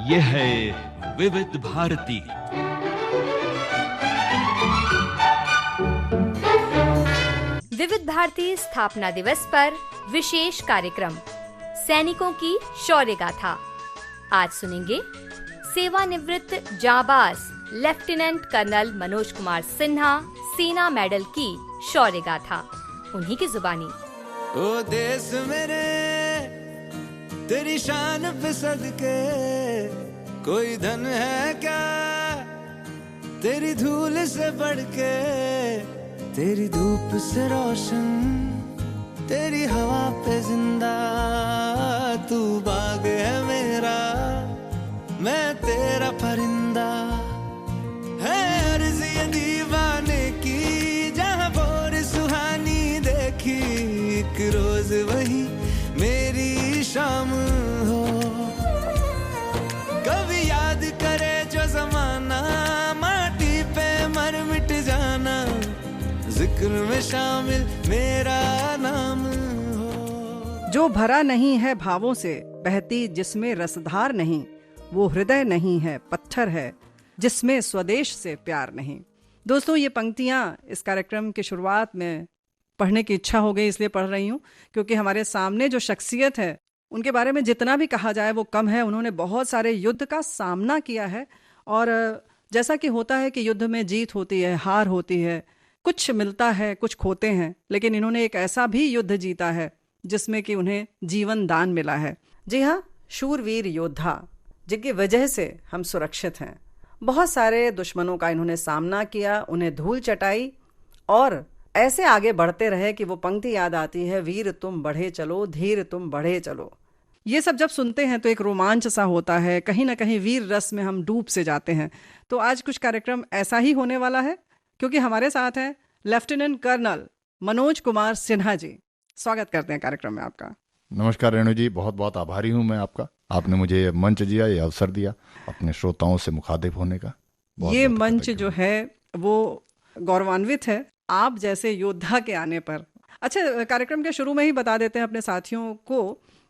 ये है विविध भारती। विविध भारती स्थापना दिवस पर विशेष कार्यक्रम सैनिकों की शौर्य गाथा। आज सुनेंगे सेवानिवृत्त जांबाज लेफ्टिनेंट कर्नल मनोज कुमार सिन्हा सेना मेडल की शौर्य गाथा, उन्हीं की जुबानी। ओ देश मेरे तेरी शान पे सदके, कोई धन है क्या तेरी धूल से बढ़ के, तेरी धूप से रोशन तेरी हवा पे जिंदा, तू बाग है मेरा मैं तेरा परिंदा, है अर्ज़ ये दीवाने की जहाँ बोर सुहानी देखी, एक रोज वही मेरी शाम हो, कभी याद करे जो जमाना माटी पे मर मिट जाना, जिक्र में शामिल मेरा नाम हो। जो भरा नहीं है भावों से, बहती जिसमें रसधार नहीं, वो हृदय नहीं है पत्थर है जिसमें स्वदेश से प्यार नहीं। दोस्तों, ये पंक्तियां इस कार्यक्रम की शुरुआत में पढ़ने की इच्छा हो गई, इसलिए पढ़ रही हूँ क्योंकि हमारे सामने जो शख्सियत है उनके बारे में जितना भी कहा जाए वो कम है। उन्होंने बहुत सारे युद्ध का सामना किया है और जैसा कि होता है कि युद्ध में जीत होती है, हार होती है, कुछ मिलता है, कुछ खोते हैं, लेकिन इन्होंने एक ऐसा भी युद्ध जीता है जिसमें कि उन्हें जीवन दान मिला है। जी हाँ, शूरवीर योद्धा जिनकी वजह से हम सुरक्षित हैं। बहुत सारे दुश्मनों का इन्होंने सामना किया, उन्हें धूल चटाई और ऐसे आगे बढ़ते रहे कि वो पंक्ति याद आती है, वीर तुम बढ़े चलो, धीर तुम बढ़े चलो। ये सब जब सुनते हैं तो एक रोमांच सा होता है, कहीं ना कहीं वीर रस में हम डूब से जाते हैं। तो आज कुछ कार्यक्रम ऐसा ही होने वाला है क्योंकि हमारे साथ हैं लेफ्टिनेंट कर्नल मनोज कुमार सिन्हा जी। स्वागत करते हैं कार्यक्रम में आपका। नमस्कार रेणु जी, बहुत बहुत आभारी हूँ मैं आपका। आपने मुझे ये मंच दिया, ये अवसर दिया अपने श्रोताओं से मुखातिब होने का। ये मंच जो है वो गौरवान्वित है आप जैसे योद्धा के आने पर। अच्छा, कार्यक्रम के शुरू में ही बता देते हैं अपने साथियों को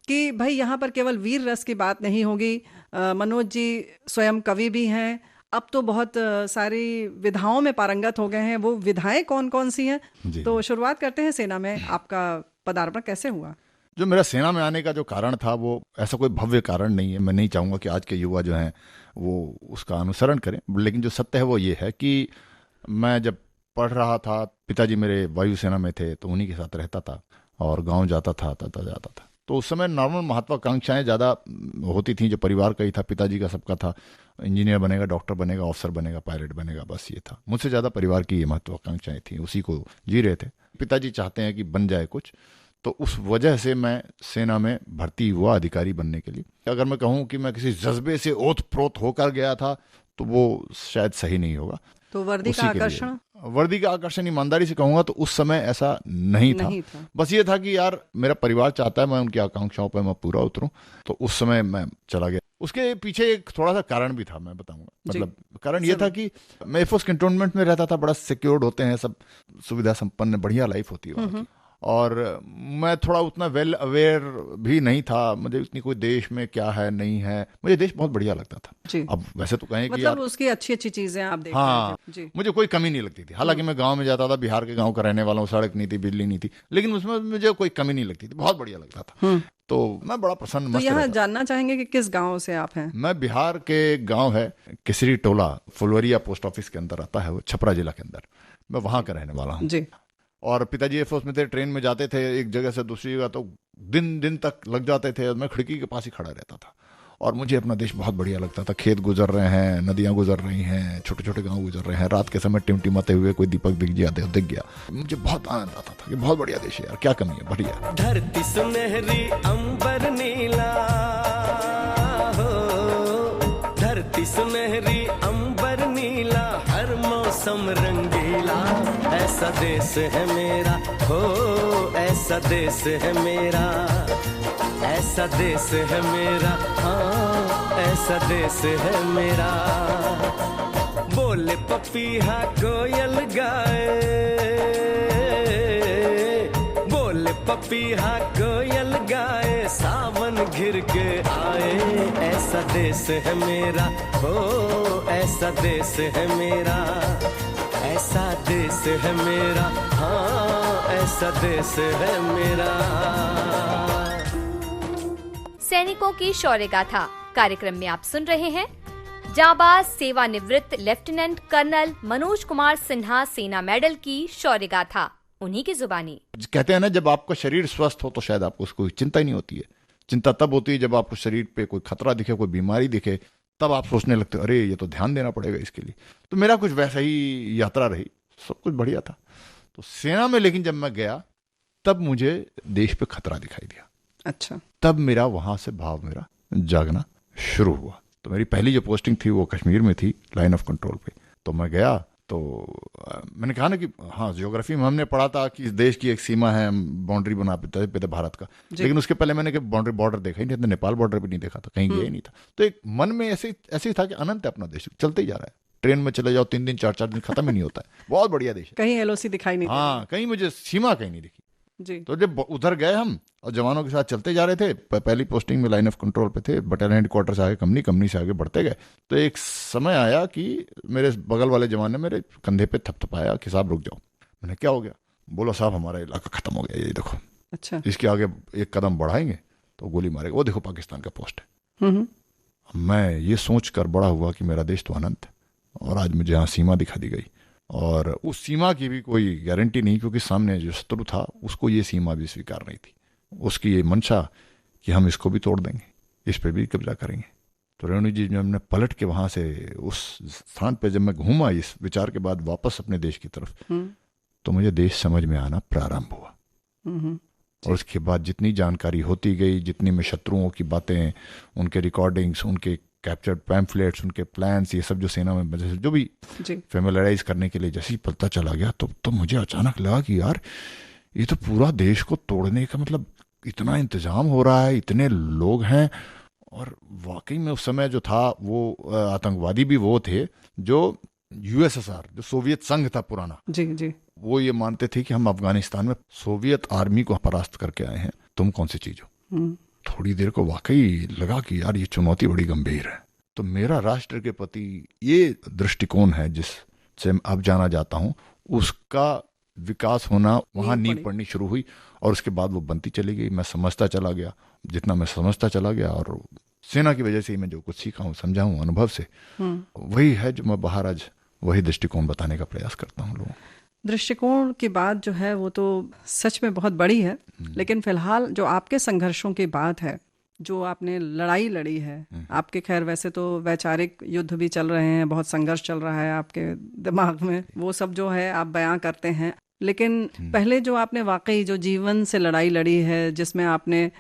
कि भाई यहाँ पर केवल वीर रस की बात नहीं होगी। मनोज जी स्वयं कवि भी हैं, अब तो बहुत सारी विधाओं में पारंगत हो गए हैं। वो विधाएं कौन कौन सी हैं? तो शुरुआत करते हैं, सेना में आपका पदार्पण कैसे हुआ? जो मेरा सेना में आने का जो कारण था वो ऐसा कोई भव्य कारण नहीं है। मैं नहीं चाहूँगा कि आज के युवा जो हैं वो उसका अनुसरण करें, लेकिन जो सत्य है वो ये है कि मैं जब पढ़ रहा था, पिताजी मेरे वायुसेना में थे तो उन्हीं के साथ रहता था और गांव जाता था, तथा जाता था। तो उस समय नॉर्मल महत्वाकांक्षाएं ज़्यादा होती थी, जो परिवार का ही था, पिताजी का सबका था, इंजीनियर बनेगा, डॉक्टर बनेगा, ऑफिसर बनेगा, पायलट बनेगा, बस ये था। मुझसे ज़्यादा परिवार की ये महत्वाकांक्षाएं थी, उसी को जी रहे थे। पिताजी चाहते हैं कि बन जाए कुछ, तो उस वजह से मैं सेना में भर्ती हुआ अधिकारी बनने के लिए। अगर मैं कहूँ कि मैं किसी जज्बे से ओत प्रोत होकर गया था तो वो शायद सही नहीं होगा। तो वर्दी का आकर्षण ईमानदारी से कहूंगा तो उस समय ऐसा नहीं था। बस ये था कि यार मेरा परिवार चाहता है मैं उनकी आकांक्षाओं पर मैं पूरा उतरूं, तो उस समय मैं चला गया। उसके पीछे एक थोड़ा सा कारण भी था, मैं बताऊंगा। मतलब कारण ये था कि मैं एयरफोर्स कैंटोनमेंट में रहता था, बड़ा सिक्योर्ड होते हैं, सब सुविधा संपन्न बढ़िया लाइफ होती है, और मैं थोड़ा उतना वेल अवेयर भी नहीं था। मुझे इतनी कोई देश में क्या है नहीं है, मुझे देश बहुत बढ़िया लगता था जी। अब वैसे तो कहें कि मतलब उसकी अच्छी अच्छी चीजें आप देखते हाँ जी। मुझे कोई कमी नहीं लगती थी। हालांकि मैं गांव में जाता था, बिहार के गांव का रहने वाला हूँ, सड़क नहीं थी, बिजली नहीं थी, लेकिन उसमें मुझे कोई कमी नहीं लगती थी, बहुत बढ़िया लगता था। तो मैं बड़ा प्रसन्न तो यहाँ जानना चाहेंगे कि किस गाँव से आप हैं? मैं बिहार के गाँव है किसरी टोला, फुलवरिया पोस्ट ऑफिस के अंदर आता है, वो छपरा जिला के अंदर, मैं वहां का रहने वाला हूँ जी। और पिताजी एयरफोर्स में थे, ट्रेन में जाते थे एक जगह से दूसरी जगह, तो दिन दिन तक लग जाते थे। मैं खिड़की के पास ही खड़ा रहता था और मुझे अपना देश बहुत बढ़िया लगता था। खेत गुजर रहे हैं, नदियां गुजर रही हैं, छोटे छोटे गांव गुजर रहे हैं, रात के समय टिमटिमाते हुए कोई दीपक दिख गया। मुझे बहुत आनंद आता था कि बहुत बढ़िया देश है यार, क्या कमी है, बढ़िया। धरती सुनहरी अंबर नीला हो, धरती सुनहरी अंबर नीला, हर मौसम रंगीला, ऐसा देश है मेरा हो, ऐसा देश है मेरा, ऐसा देश है मेरा, हाँ ऐसा देश है मेरा। बोले पपीहा कोयल गाए, बोले पपीहा कोयल गाए, है सावन घिर के आए, ऐसा देश है मेरा, हो ऐसा देश है मेरा, ऐसा देश है मेरा, हाँ ऐसा देश है मेरा। सैनिकों की शौर्य गाथा कार्यक्रम में आप सुन रहे हैं जाबाज सेवानिवृत्त लेफ्टिनेंट कर्नल मनोज कुमार सिन्हा सेना मेडल की शौर्य गाथा, उन्हीं की जुबानी। कहते हैं ना, जब आपका शरीर स्वस्थ हो तो शायद आपको उसको चिंता ही नहीं होती है। चिंता तब होती है जब आपको शरीर पे कोई खतरा दिखे, कोई बीमारी दिखे, तब आप सोचने लगते हो अरे ये तो ध्यान देना पड़ेगा इसके लिए। तो मेरा कुछ वैसा ही यात्रा रही, सब कुछ बढ़िया था। तो सेना में लेकिन जब मैं गया तब मुझे देश पे खतरा दिखाई दिया। अच्छा। तब मेरा वहां से भाव मेरा जागना शुरू हुआ। तो मेरी पहली जो पोस्टिंग थी वो कश्मीर में थी, लाइन ऑफ कंट्रोल पे। तो मैं गया तो मैंने कहा ना कि हाँ, ज्योग्राफी में हमने पढ़ा था कि इस देश की एक सीमा है, बाउंड्री बना पे थे भारत का, लेकिन उसके पहले मैंने बाउंड्री बॉर्डर देखा ही नहीं था, नेपाल बॉर्डर भी नहीं देखा था, कहीं गया ही नहीं था। तो एक मन में ऐसे ही था कि अनंत है अपना देश, चलते ही जा रहा है। ट्रेन में चले जाओ 3 दिन 4 दिन खत्म ही नहीं होता है, बहुत बढ़िया देश है। कहीं एलओसी दिखाई नहीं, हाँ, कहीं मुझे सीमा कहीं नहीं दिखी जी। तो जब उधर गए हम और जवानों के साथ चलते जा रहे थे, पहली पोस्टिंग में लाइन ऑफ कंट्रोल पे थे, बटालियन हेडक्वार्टर से आगे कंपनी से आगे बढ़ते गए। तो एक समय आया कि मेरे बगल वाले जवान ने मेरे कंधे पे थपथपाया कि साहब रुक जाओ। मैंने क्या हो गया? बोला साहब हमारा इलाका खत्म हो गया, ये देखो। अच्छा। इसके आगे एक कदम बढ़ाएंगे तो गोली मारेगा, वो देखो पाकिस्तान का पोस्ट है। मैं ये सोच कर बड़ा हुआ कि मेरा देश तो अनंत है, और आज मुझे यहाँ सीमा दिखा दी गई, और उस सीमा की भी कोई गारंटी नहीं, क्योंकि सामने जो शत्रु था उसको ये सीमा भी स्वीकार नहीं थी। उसकी ये मंशा कि हम इसको भी तोड़ देंगे, इस पे भी कब्जा करेंगे। तो रेणु जी, जब हमने पलट के वहां से उस स्थान पे जब मैं घूमा इस विचार के बाद वापस अपने देश की तरफ, तो मुझे देश समझ में आना प्रारंभ हुआ। और उसके बाद जितनी जानकारी होती गई, जितनी मैं शत्रुओं की बातें, उनके रिकॉर्डिंग्स, उनके कैप्चर्ड पैम्फलेट्स, उनके प्लान्स, ये सब जो सेना में जो भी फेमिलराइज करने के लिए जैसे ही पता चला गया, तो मुझे अचानक लगा कि यार ये तो पूरा देश को तोड़ने का मतलब इतना इंतजाम हो रहा है, इतने लोग हैं। और वाकई में उस समय जो था वो आतंकवादी भी वो थे जो यूएसएसआर, जो सोवियत संघ था पुराना, जी, वो ये मानते थे कि हम अफगानिस्तान में सोवियत आर्मी को परास्त करके आए हैं, तुम कौन सी चीज हो। थोड़ी देर को वाकई लगा कि यार ये चुनौती बड़ी गंभीर है। तो मेरा राष्ट्र के प्रति ये दृष्टिकोण है जिससे अब जाना जाता हूँ, उसका विकास होना वहां नींव पड़नी शुरू हुई, और उसके बाद वो बनती चली गई। मैं समझता चला गया, जितना मैं समझता चला गया, और सेना की वजह से ही मैं जो कुछ सीखा हूँ, समझा हूँ अनुभव से, वही है जो मैं बाहर आज वही दृष्टिकोण बताने का प्रयास करता हूँ लोगों। दृष्टिकोण की बात जो है वो तो सच में बहुत बड़ी है, लेकिन फिलहाल जो आपके संघर्षों की बात है, जो आपने लड़ाई लड़ी है, आपके खैर वैसे तो वैचारिक युद्ध भी चल रहे हैं, बहुत संघर्ष चल रहा है आपके दिमाग में, वो सब जो है आप बयां करते हैं, लेकिन पहले जो आपने वाकई जो जीवन से लड़ाई लड़ी है, जिसमें आपने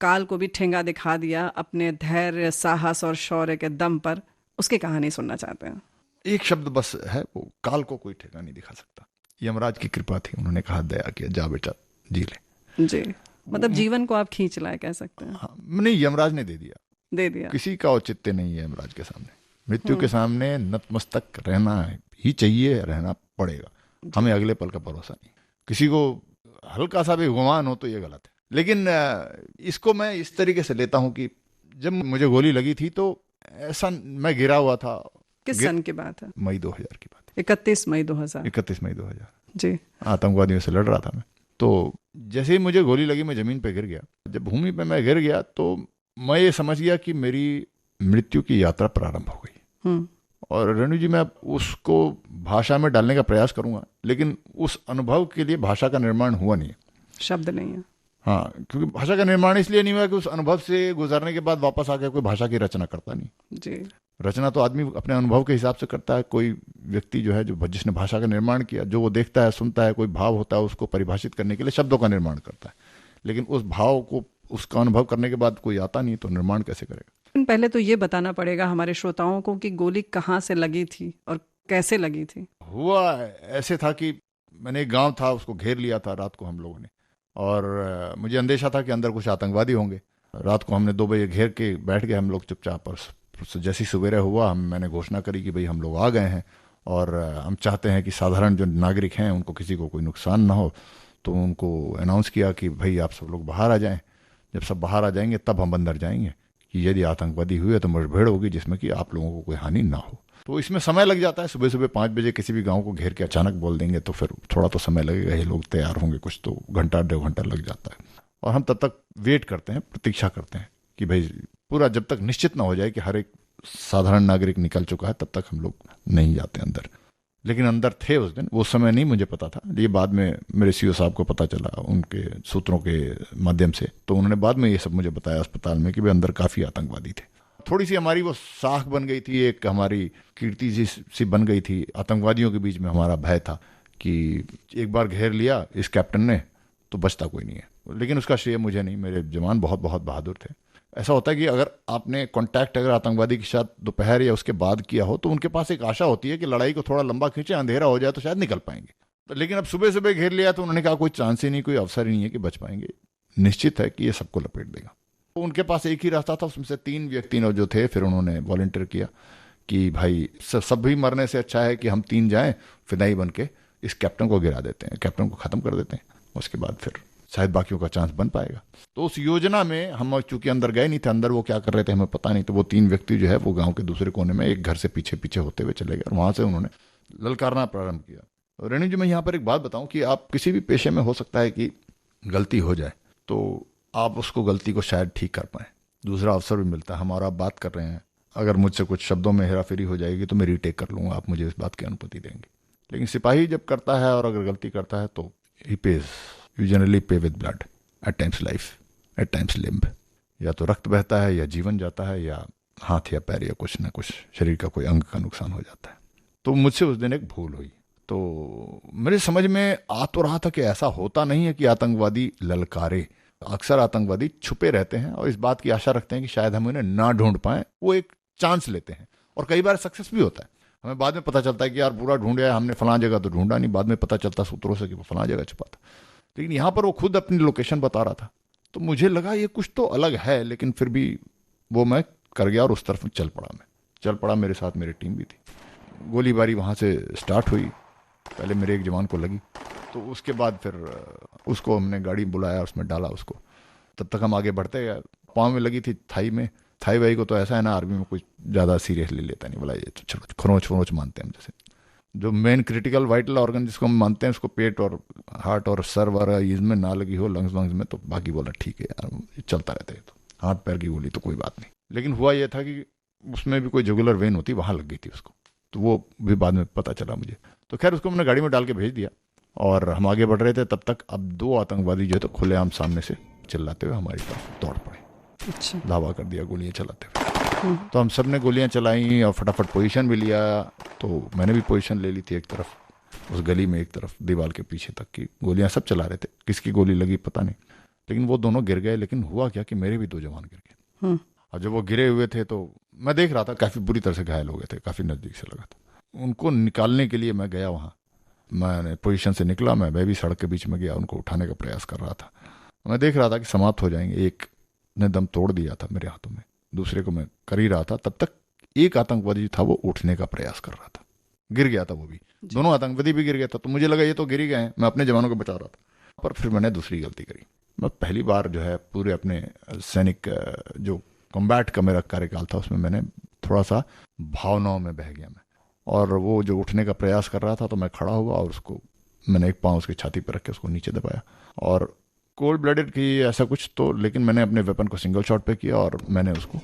काल को भी ठेंगा दिखा दिया अपने धैर्य, साहस और शौर्य के दम पर, उसकी कहानी सुनना चाहते हैं। एक शब्द बस है, वो काल को कोई ठेका नहीं दिखा सकता। यमराज की कृपा थी, उन्होंने कहा दया किया, जा बेटा जी ले। जी, मतलब जीवन को आप खींच लाए कह सकते हैं। हाँ, नहीं, यमराज ने दे दिया। किसी का औचित्य नहीं है यमराज के सामने। मृत्यु के सामने नतमस्तक रहना ही चाहिए, रहना पड़ेगा। हमें अगले पल का भरोसा नहीं। किसी को हल्का सा भी गुमान हो तो ये गलत है। लेकिन इसको मैं इस तरीके से लेता हूं कि जब मुझे गोली लगी थी तो ऐसा मैं गिरा हुआ था। किस सन की बात है? मई 2000 की बात है। 31 मई 2000। 31 मई 2000 जी। आतंकवादियों से लड़ रहा था मैं। तो जैसे ही मुझे गोली लगी मैं जमीन पे गिर गया। जब भूमि पे मैं गिर गया तो मैं ये समझ गया कि मेरी मृत्यु की यात्रा प्रारंभ हो गई। और रेणु जी, मैं उसको भाषा में डालने का प्रयास करूंगा, लेकिन उस अनुभव के लिए भाषा का निर्माण हुआ नहीं है, शब्द नहीं है। हाँ, क्योंकि भाषा का निर्माण इसलिए नहीं हुआ कि उस अनुभव से गुजरने के बाद वापस आकर कोई भाषा की रचना करता नहीं जी। रचना तो आदमी अपने अनुभव के हिसाब से करता है। कोई व्यक्ति जो है, जो जिसने भाषा का निर्माण किया, जो वो देखता है, सुनता है, कोई भाव होता है, उसको परिभाषित करने के लिए शब्दों का निर्माण करता है। लेकिन उस भाव को, उसका अनुभव करने के बाद कोई आता नहीं, तो निर्माण कैसे करेगा? पहले तो ये बताना पड़ेगा हमारे श्रोताओं को कि गोली कहाँ से लगी थी और कैसे लगी थी। हुआ ऐसे था कि मैंने एक गांव था, उसको घेर लिया था रात को हम लोगों ने, और मुझे अंदेशा था कि अंदर कुछ आतंकवादी होंगे। रात को हमने 2 बजे घेर के बैठ गए हम लोग चुपचाप, और जैसी सवेरे हुआ मैंने घोषणा करी कि भाई हम लोग आ गए हैं और हम चाहते हैं कि साधारण जो नागरिक हैं उनको किसी को कोई नुकसान ना हो। तो उनको अनाउंस किया कि भाई आप सब लोग बाहर आ जाएं। जब सब बाहर आ जाएंगे तब हम अंदर जाएंगे कि यदि आतंकवादी हुए तो मुठभेड़ होगी जिसमें कि आप लोगों को कोई हानि ना हो। तो इसमें समय लग जाता है। सुबह सुबह 5 बजे किसी भी गांव को घेर के अचानक बोल देंगे तो फिर थोड़ा तो समय लगेगा, ये लोग तैयार होंगे, कुछ तो घंटा 1.5 घंटा लग जाता है। और हम तब तक वेट करते हैं, प्रतीक्षा करते हैं कि भाई पूरा जब तक निश्चित ना हो जाए कि हर एक साधारण नागरिक निकल चुका है तब तक हम लोग नहीं जाते अंदर। लेकिन अंदर थे उस दिन, वो समय नहीं मुझे पता था, ये बाद में मेरे सीओ साहब को पता चला उनके सूत्रों के माध्यम से। तो उन्होंने बाद में ये सब मुझे बताया अस्पताल में कि वे अंदर काफ़ी आतंकवादी थे। थोड़ी सी हमारी वो साख बन गई थी, एक हमारी कीर्ति सी बन गई थी। आतंकवादियों के बीच में हमारा भय था कि एक बार घेर लिया इस कैप्टन ने तो बचता कोई नहीं है। लेकिन उसका श्रेय मुझे नहीं, मेरे जवान बहुत बहुत बहादुर थे। ऐसा होता है कि अगर आपने कांटेक्ट अगर आतंकवादी के साथ दोपहर या उसके बाद किया हो तो उनके पास एक आशा होती है कि लड़ाई को थोड़ा लंबा खींचे, अंधेरा हो जाए तो शायद निकल पाएंगे। तो लेकिन अब सुबह सुबह घेर लिया तो उन्होंने कहा कोई चांस ही नहीं, कोई अवसर ही नहीं है कि बच पाएंगे, निश्चित है कि ये सबको लपेट देगा। तो उनके पास एक ही रास्ता था, उसमें से 3 व्यक्ति ने जो थे फिर उन्होंने वॉलंटियर किया कि भाई सब भी मरने से अच्छा है कि हम 3 जाएं, फिदाई बन के इस कैप्टन को गिरा देते हैं, कैप्टन को खत्म कर देते हैं, उसके बाद फिर शायद बाकियों का चांस बन पाएगा। तो उस योजना में हम चूंकि अंदर गए नहीं थे, अंदर वो क्या कर रहे थे हमें पता नहीं। तो वो 3 व्यक्ति जो है वो गांव के दूसरे कोने में एक घर से पीछे पीछे होते हुए चले गए और वहां से उन्होंने ललकारना प्रारंभ किया। रेणु जी, मैं यहाँ पर एक बात बताऊं कि आप किसी भी पेशे में हो सकता है कि गलती हो जाए तो आप उसको गलती को शायद ठीक कर पाए, दूसरा अवसर भी मिलता है। हम और आप बात कर रहे हैं, अगर मुझसे कुछ शब्दों में हेराफेरी हो जाएगी तो मैं रीटेक कर लूंगा, आप मुझे इस बात की अनुमति देंगे। लेकिन सिपाही जब करता है और अगर गलती करता है तो he pays, you generally pay with blood, at times life, at times limb. या तो रक्त बहता है या जीवन जाता है या हाथ या पैर या कुछ ना कुछ शरीर का कोई अंग का नुकसान हो जाता है। तो मुझसे उस दिन एक भूल हुई। तो मेरे समझ में आ तो रहा था कि ऐसा होता नहीं है कि आतंकवादी ललकारे, अक्सर आतंकवादी छुपे रहते हैं और इस बात की आशा रखते हैं कि शायद हम उन्हें ना ढूंढ पाएं, वो एक चांस लेते हैं और कई बार सक्सेस भी होता है। हमें बाद में पता चलता है कि यार पूरा ढूंढा, हमने फलां जगह तो ढूंढा नहीं, बाद में पता चलता सूत्रों से कि वो फलां जगह छुपा था। लेकिन यहाँ पर वो खुद अपनी लोकेशन बता रहा था तो मुझे लगा ये कुछ तो अलग है, लेकिन फिर भी वो मैं कर गया और उस तरफ चल पड़ा। मेरे साथ मेरी टीम भी थी। गोलीबारी वहाँ से स्टार्ट हुई, पहले मेरे एक जवान को लगी तो उसके बाद फिर उसको हमने गाड़ी बुलाया, उसमें डाला उसको। तब तक हम आगे बढ़ते गए। पाँव में लगी थी थाई में, थाई वाई को तो ऐसा है ना आर्मी में कुछ ज़्यादा सीरियस ले लेता नहीं, बोला ये तो चलो खरोच मानते हैं हम। जैसे जो मेन क्रिटिकल वाइटल ऑर्गन जिसको हम मानते हैं उसको पेट और हार्ट और सर वगैरह इसमें ना लगी हो, लंग्स वंग्स में, तो बाकी बोला ठीक है यार ये चलता रहता है। तो हाथ पैर की गोली तो कोई बात नहीं, लेकिन हुआ ये था कि उसमें भी कोई जुगुलर वेन होती वहाँ लग गई थी उसको, तो वो भी बाद में पता चला मुझे। तो खैर उसको हमने गाड़ी में डाल के भेज दिया और हम आगे बढ़ रहे थे। तब तक अब 2 आतंकवादी जो है तो खुलेआम सामने से चिल्लाते हुए हमारी तरफ दौड़ पड़े। अच्छा। धावा कर दिया गोलियां चलाते हुए। तो हम सब ने गोलियां चलाई और फटाफट पोजीशन भी लिया। तो मैंने भी पोजीशन ले ली थी एक तरफ उस गली में, एक तरफ दीवार के पीछे तक की गोलियां सब चला रहे थे। किसकी गोली लगी पता नहीं, लेकिन वो दोनों गिर गए। लेकिन हुआ क्या कि मेरे भी 2 जवान गिर गए और जब वो गिरे हुए थे तो मैं देख रहा था काफ़ी बुरी तरह से घायल हो गए थे, काफ़ी नज़दीक से लगा था। उनको निकालने के लिए मैं गया वहाँ, मैंने पोजीशन से निकला, मैं भी सड़क के बीच में गया, उनको उठाने का प्रयास कर रहा था। मैं देख रहा था कि समाप्त हो जाएंगे। एक ने दम तोड़ दिया था मेरे हाथों में, दूसरे को मैं कर ही रहा था। तब तक एक आतंकवादी था वो उठने का प्रयास कर रहा था, गिर गया था वो भी, दोनों आतंकवादी भी गिर गया था। तो मुझे लगा ये तो गिर ही गए हैं, मैं अपने जवानों को बचा रहा था। पर फिर मैंने दूसरी गलती करी। मैं पहली बार जो है पूरे अपने सैनिक जो कॉम्बैट का मेरा कार्यकाल था उसमें मैंने थोड़ा सा भावनाओं में बह गया मैं। और वो जो उठने का प्रयास कर रहा था तो मैं खड़ा हुआ और उसको मैंने एक पाँव उसकी छाती पर रख के उसको नीचे दबाया और कोल्ड ब्लडेड की ऐसा कुछ तो, लेकिन मैंने अपने वेपन को सिंगल शॉट पे किया और मैंने उसको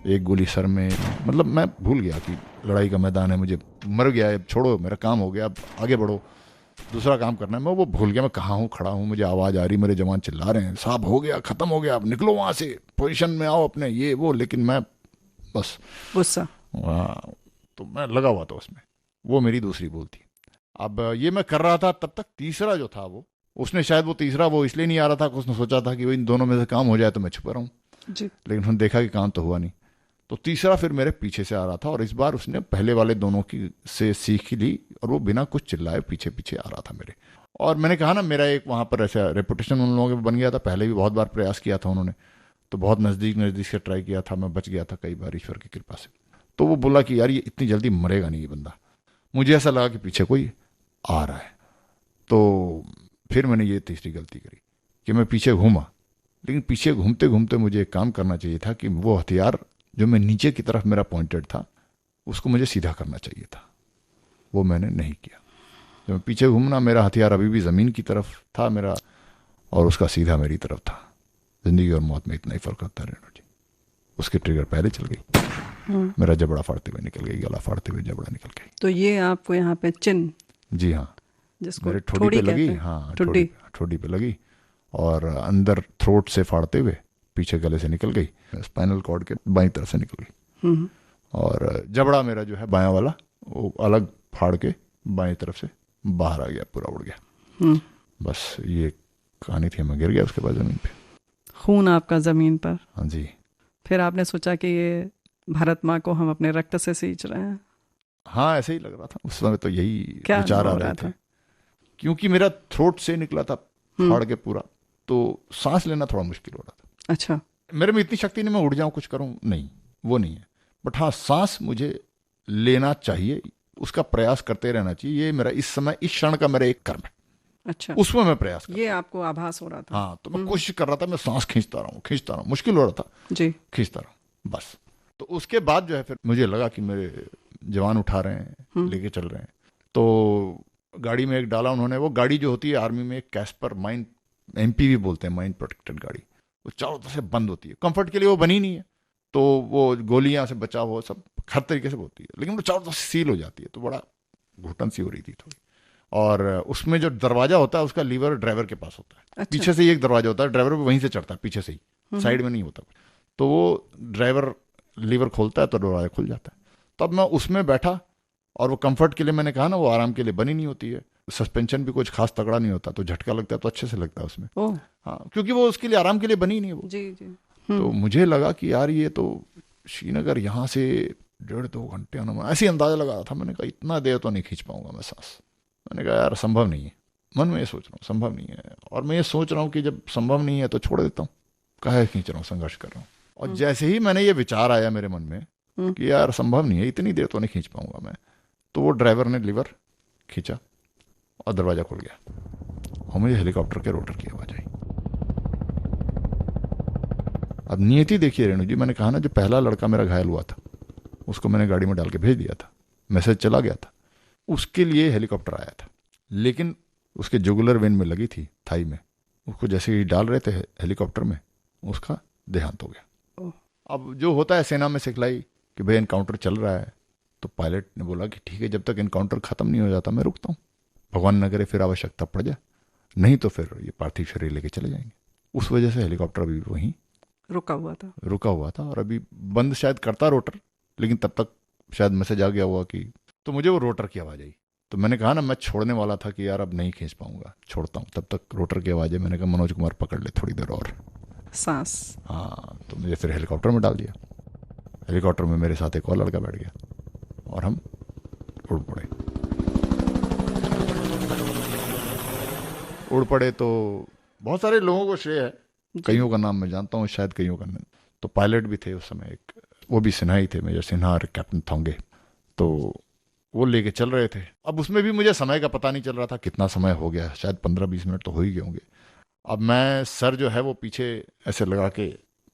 एक गोली सर में, मतलब मैं भूल गया कि लड़ाई का मैदान है, मुझे मर गया, अब छोड़ो मेरा काम हो गया, अब आगे बढ़ो, दूसरा काम करना है। मैं वो भूल गया मैं कहाँ हूँ, खड़ा हूँ, मुझे आवाज़ आ रही, मेरे जवान चिल्ला रहे हैं साहब हो गया, ख़त्म हो गया, अब निकलो वहाँ से, पोजीशन में आओ अपने, ये वो। लेकिन मैं बस गुस्सा, तो मैं लगा हुआ था उसमें, वो मेरी दूसरी भूल थी। अब ये मैं कर रहा था, तब तक तीसरा जो था वो, उसने शायद वो तीसरा वो इसलिए नहीं आ रहा था कि उसने सोचा था कि इन दोनों में से काम हो जाए तो मैं छुपा रहूँ, लेकिन उसने देखा कि काम तो हुआ नहीं। तो तीसरा फिर मेरे पीछे से आ रहा था और इस बार उसने पहले वाले दोनों की से सीख ली और वो बिना कुछ चिल्लाए पीछे पीछे आ रहा था मेरे। और मैंने कहा ना मेरा एक वहाँ पर ऐसा रेपुटेशन उन लोगों के बन गया था, पहले भी बहुत बार प्रयास किया था उन्होंने, तो बहुत नज़दीक से ट्राई किया था, मैं बच गया था कई बार ईश्वर की कृपा से। तो वो बोला कि यार ये इतनी जल्दी मरेगा नहीं ये बंदा। मुझे ऐसा लगा कि पीछे कोई आ रहा है, तो फिर मैंने ये तीसरी गलती करी कि मैं पीछे घूमा लेकिन पीछे घूमते घूमते मुझे एक काम करना चाहिए था कि वो हथियार जो मैं नीचे की तरफ मेरा पॉइंटेड था उसको मुझे सीधा करना चाहिए था, वो मैंने नहीं किया। जब मैं पीछे घूमना, मेरा हथियार अभी भी ज़मीन की तरफ था मेरा, और उसका सीधा मेरी तरफ था। जिंदगी और मौत में इतना ही फर्क होता है रेणु जी। उसकी ट्रिगर पहले चल गई, मेरा जबड़ा फाड़ते हुए निकल गई, गला फाड़ते हुए जबड़ा निकल गई। तो ये आपको यहाँ पे चिन्ह, जी हाँ, जिसको मेरे ठोड़ी पे लगी। कहते हैं। हाँ, ठुड्डी। ठोड़ी पे लगी और अंदर थ्रोट से फाड़ते हुए पीछे गले से निकल गई, स्पाइनल कॉर्ड के बाईं तरफ से निकल गई। और जबड़ा मेरा जो है बायां वाला वो अलग फाड़ के बाईं तरफ से बाहर आ गया, पूरा उड़ गया। बस ये कहानी थी। मैं गिर गया उसके बाद जमीन पे, खून आपका जमीन पर। हाँ जी। फिर आपने सोचा कि ये भारत माँ को हम अपने रक्त से सींच रहे हैं। हाँ, ऐसे ही लग रहा था उस समय, तो यही क्या विचार आ हो रहे रहा थे था? क्योंकि मेरा थ्रोट से निकला था फाड़ के पूरा, तो सांस लेना थोड़ा मुश्किल हो रहा था। अच्छा। मेरे में इतनी शक्ति नहीं मैं उड़ जाऊं कुछ करूं, नहीं, वो नहीं है। बट हाँ, सांस मुझे लेना चाहिए, उसका प्रयास करते रहना चाहिए। ये मेरा इस समय, इस क्षण का मेरा एक कर्म है। अच्छा, उसमें मैं प्रयास कर, ये आपको आभास हो रहा था। हाँ, तो मैं कोशिश कर रहा था, मैं सांस खींचता रहा हूँ, मुश्किल हो रहा था जी। खींचता रहा बस। तो उसके बाद जो है फिर मुझे लगा कि मेरे जवान उठा रहे हैं, लेके चल रहे हैं। तो गाड़ी में एक डाला उन्होंने, वो गाड़ी जो होती है आर्मी में कैस्पर माइन, एमपीवी बोलते हैं, माइन प्रोटेक्टेड गाड़ी, वो चारों तरफ से बंद होती है। कंफर्ट के लिए वो बनी नहीं है, तो वो गोलियां से बचाव हो, सब हर तरीके से होती है, लेकिन वो चारों तरफ से सील हो जाती है, तो बड़ा घुटन सी हो रही थी थोड़ी। और उसमें जो दरवाजा होता है उसका लीवर ड्राइवर के पास होता है। अच्छा। पीछे से ही एक दरवाजा होता है, ड्राइवर वहीं से चढ़ता है, पीछे से ही, साइड में नहीं होता। तो वो ड्राइवर लीवर खोलता है तो दरवाजा खुल जाता है। तब मैं उसमें बैठा, और वो कंफर्ट के लिए, मैंने कहा ना, वो आराम के लिए बनी नहीं होती है। सस्पेंशन भी कुछ खास तगड़ा नहीं होता, तो झटका लगता है तो अच्छे से लगता है उसमें। हाँ, क्योंकि वो उसके लिए, आराम के लिए बनी नहीं है वो। जी जी। तो मुझे लगा कि यार ये तो श्रीनगर यहाँ से 1.5-2 घंटे आना, ऐसे ही अंदाजा लगा रहा था। मैंने कहा इतना देर तो नहीं खींच पाऊंगा मैं सांस। मैंने कहा यार संभव नहीं है, मन में ये सोच रहा हूँ संभव नहीं है। और मैं ये सोच रहा हूँ कि जब संभव नहीं है तो छोड़ देता हूँ, काहे खींच रहा हूँ, संघर्ष कर रहा हूँ। और जैसे ही मैंने ये विचार आया मेरे मन में कि यार संभव नहीं है, इतनी देर तो नहीं खींच पाऊंगा मैं, तो वो ड्राइवर ने लीवर खींचा और दरवाजा खुल गया, और मुझे हेलीकॉप्टर के रोटर की आवाज आई। अब नियति देखिए रेणु जी, मैंने कहा ना, जो पहला लड़का मेरा घायल हुआ था उसको मैंने गाड़ी में डाल के भेज दिया था, मैसेज चला गया था, उसके लिए हेलीकॉप्टर आया था, लेकिन उसके जुगुलर वेन में लगी थी, थाई में, उसको जैसे ही डाल रहे थे हेलीकॉप्टर में, उसका देहांत हो गया। अब जो होता है सेना में सिखलाई कि भाई इनकाउंटर चल रहा है, तो पायलट ने बोला कि ठीक है, जब तक इनकाउंटर खत्म नहीं हो जाता मैं रुकता हूँ, भगवान न करे फिर आवश्यकता पड़ जाए, नहीं तो फिर ये पार्थिव शरीर लेके चले जाएंगे। उस वजह से हेलीकॉप्टर अभी वहीं रुका हुआ था और अभी बंद शायद करता रोटर, लेकिन तब तक शायद मैसेज आ गया हुआ कि, तो मुझे वो रोटर की आवाज़ आई। तो मैंने कहा ना, मैं छोड़ने वाला था कि यार अब नहीं खींच पाऊंगा, छोड़ता हूँ, तब तक रोटर की आवाज़ है। मैंने कहा मनोज कुमार पकड़ ले थोड़ी देर और सांस। हाँ, तो मुझे फिर हेलीकॉप्टर में डाल दिया। हेलीकॉप्टर में मेरे साथ एक और लड़का बैठ गया और हम उड़ पड़े। तो बहुत सारे लोगों को श्रेय है, कईयों का नाम मैं जानता हूँ, शायद कईयों का नहीं। तो पायलट भी थे उस समय, एक वो भी सिन्हा ही थे, मेजर सिन्हा और कैप्टन थोंगे, तो वो लेके चल रहे थे। अब उसमें भी मुझे समय का पता नहीं चल रहा था, कितना समय हो गया, शायद 15-20 मिनट तो हो ही गए होंगे। अब मैं सर जो है वो पीछे ऐसे लगा के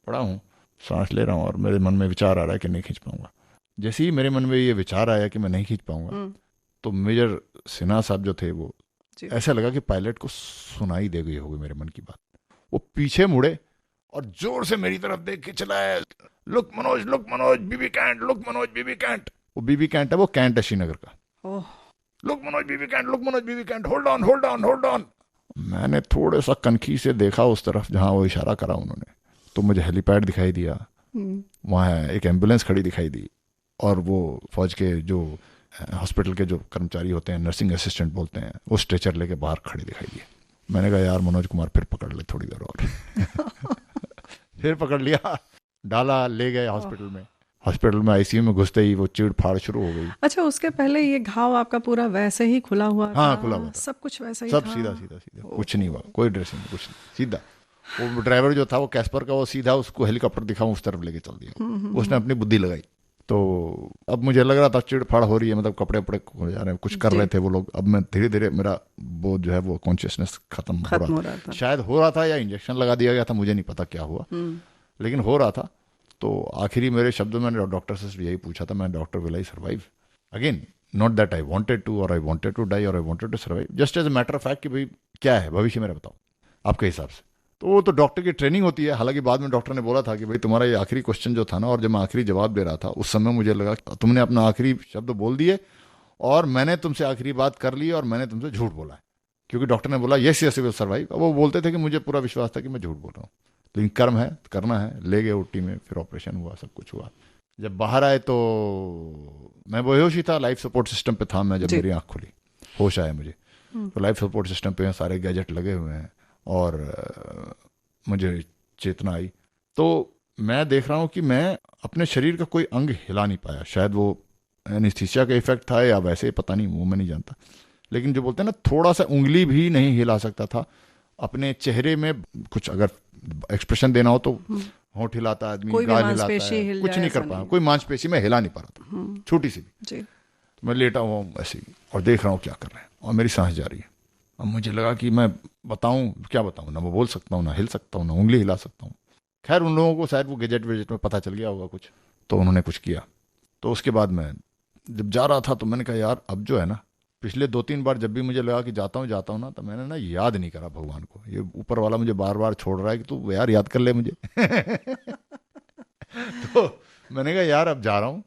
पड़ा हूँ, सांस ले रहा हूँ, और मेरे मन में विचार आ रहा है कि नहीं खींच पाऊंगा। जैसे ही मेरे मन में ये विचार आया कि मैं नहीं खींच पाऊंगा, तो मेजर सिन्हा साहब जो थे वो ऐसा लगा कि पायलट को सुनाई दे गई होगी मेरे मन की बात। वो पीछे मुड़े और जोर से मेरी तरफ देख के चलाए, look Manoj BB cantt, look Manoj BB cantt. वो बीबी कैंट है, वो कैंट है श्रीनगर का। Look Manoj BB cantt, hold on. मैंने थोड़ा सा कनखी से देखा उस तरफ जहां वो इशारा करा उन्होंने, तो मुझे हेलीपैड दिखाई दिया, वहाँ एक एम्बुलेंस खड़ी दिखाई दी, और वो फौज के जो हॉस्पिटल के जो कर्मचारी होते हैं, नर्सिंग असिस्टेंट बोलते हैं, वो स्ट्रेचर लेके बाहर खड़े दिखाई दिए। मैंने कहा यार मनोज कुमार फिर पकड़ ले थोड़ी देर और फिर पकड़ लिया, डाला, ले गए हॉस्पिटल में। हॉस्पिटल में आईसीयू में घुसते ही वो चीड़ फाड़ शुरू हो गई। अच्छा, उसके पहले ये घाव आपका पूरा वैसे ही खुला हुआ था? हाँ, खुला हुआ था, सब कुछ वैसा ही सब था? सीधा, कुछ नहीं हुआ, कोई ड्रेसिंग नहीं, कुछ नहीं, सीधा। वो ड्राइवर जो था वो कैस्पर का, वो सीधा उसको हेलीकॉप्टर दिखाऊं उस तरफ लेके चल दिया। उसने अपनी बुद्धि लगाई तो अब मुझे लग रहा था चिड़फाड़ हो रही है, मतलब कपड़े वपड़े हो जा रहे हैं, कुछ कर रहे थे वो लोग। अब मैं धीरे धीरे मेरा वो जो है वो कॉन्शियसनेस खत्म हो रहा था। शायद हो रहा था या इंजेक्शन लगा दिया गया था, मुझे नहीं पता क्या हुआ, लेकिन हो रहा था। तो आखिरी मेरे शब्दों में मैंने डॉक्टर से यही पूछा था, मैं doctor will I survive again, not that I wanted to और आई वांटेड टू डाई और I wanted to survive, just as a matter of fact कि भाई क्या है भविष्य मेरा, बताओ आपके हिसाब से। तो वो तो डॉक्टर की ट्रेनिंग होती है। हालांकि बाद में डॉक्टर ने बोला था कि भाई तुम्हारा ये आखिरी क्वेश्चन जो था ना, और जब मैं आखिरी जवाब दे रहा था उस समय मुझे लगा तुमने अपना आखिरी शब्द बोल दिए और मैंने तुमसे आखिरी बात कर ली और मैंने तुमसे झूठ बोला है, क्योंकि डॉक्टर ने बोला यस यस विल सर्वाइव। अब वो बोलते थे कि मुझे पूरा विश्वास था कि मैं झूठ बोल रहा हूँ, लेकिन कर्म है, करना है। ले गए ओटी में, फिर ऑपरेशन हुआ, सब कुछ हुआ। जब बाहर आए तो मैं बेहोश ही था, लाइफ सपोर्ट सिस्टम पे था मैं। जब मेरी आँख खुली, होश आया मुझे, तो लाइफ सपोर्ट सिस्टम पे सारे गैजेट लगे हुए हैं और मुझे चेतना आई। तो मैं देख रहा हूँ कि मैं अपने शरीर का कोई अंग हिला नहीं पाया। शायद वो एनेस्थीसिया का इफेक्ट था या वैसे, पता नहीं, वो मैं नहीं जानता। लेकिन जो बोलते हैं ना, थोड़ा सा उंगली भी नहीं हिला सकता था। अपने चेहरे में कुछ अगर एक्सप्रेशन देना हो तो होंठ हिलाता आदमी, गाल हिलाता है, कुछ नहीं कर पाया। कोई मांसपेशी में हिला नहीं पा रहा था, छोटी सी भी। तो मैं लेटा हुआ हूँ ऐसे ही और देख रहा हूँ क्या कर रहे हैं, और मेरी सांस जा रही है। अब मुझे लगा कि मैं बताऊं, क्या बताऊं, ना मैं बोल सकता हूँ, ना हिल सकता हूँ, ना उंगली हिला सकता हूँ। खैर उन लोगों को शायद वो गैजेट वेजेट में पता चल गया होगा कुछ, तो उन्होंने कुछ किया। तो उसके बाद मैं जब जा रहा था तो मैंने कहा यार अब जो है ना, पिछले 2-3 बार जब भी मुझे लगा कि जाता हूँ ना, तो मैंने ना याद नहीं करा भगवान को। ये ऊपर वाला मुझे बार बार छोड़ रहा है कि तू यार याद कर ले मुझे। तो मैंने कहा यार अब जा रहा हूँ,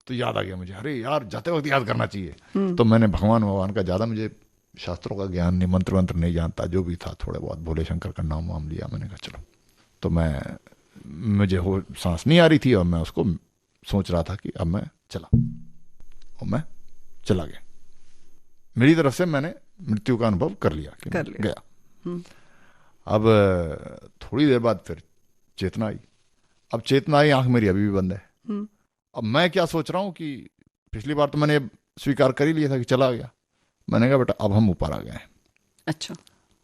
तो याद आ गया मुझे, अरे यार जाते वक्त याद करना चाहिए। तो मैंने भगवान का ज़्यादा मुझे शास्त्रों का ज्ञान नहीं, मंत्र वंत्र नहीं जानता, जो भी था थोड़े बहुत भोले शंकर का नाम वाम लिया। मैंने कहा चलो, तो मुझे सांस नहीं आ रही थी और मैं उसको सोच रहा था कि अब मैं चला, और मैं चला गया। मेरी तरफ से मैंने मृत्यु का अनुभव कर लिया कि गया। अब थोड़ी देर बाद फिर चेतना आई। अब चेतना आई, आंख मेरी अभी भी बंद है। अब मैं क्या सोच रहा हूँ कि पिछली बार तो मैंने स्वीकार कर ही लिया था कि चला गया। मैंने कहा बेटा अब हम ऊपर आ गए हैं। अच्छा,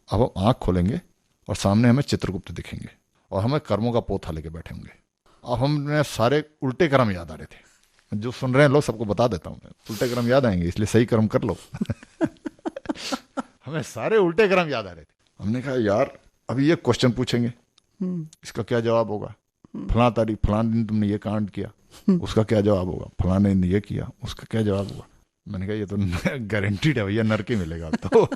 अब हम आंख खोलेंगे और सामने हमें चित्रगुप्त दिखेंगे और हमें कर्मों का पोथा लेके बैठे होंगे। अब हमने सारे उल्टे कर्म याद आ रहे थे। जो सुन रहे हैं लोग, सबको बता देता हूँ, उल्टे कर्म याद आएंगे, इसलिए सही कर्म कर लो। हमें सारे उल्टे कर्म याद आ रहे थे। हमने कहा यार अभी ये क्वेश्चन पूछेंगे, इसका क्या जवाब होगा? फलां तारीख फलां दिन तुमने ये कांड किया, उसका क्या जवाब होगा? फलां दिन ये किया, उसका क्या जवाब होगा? मैंने कहा ये तो गारंटीड है भैया, नरक ही मिलेगा। तो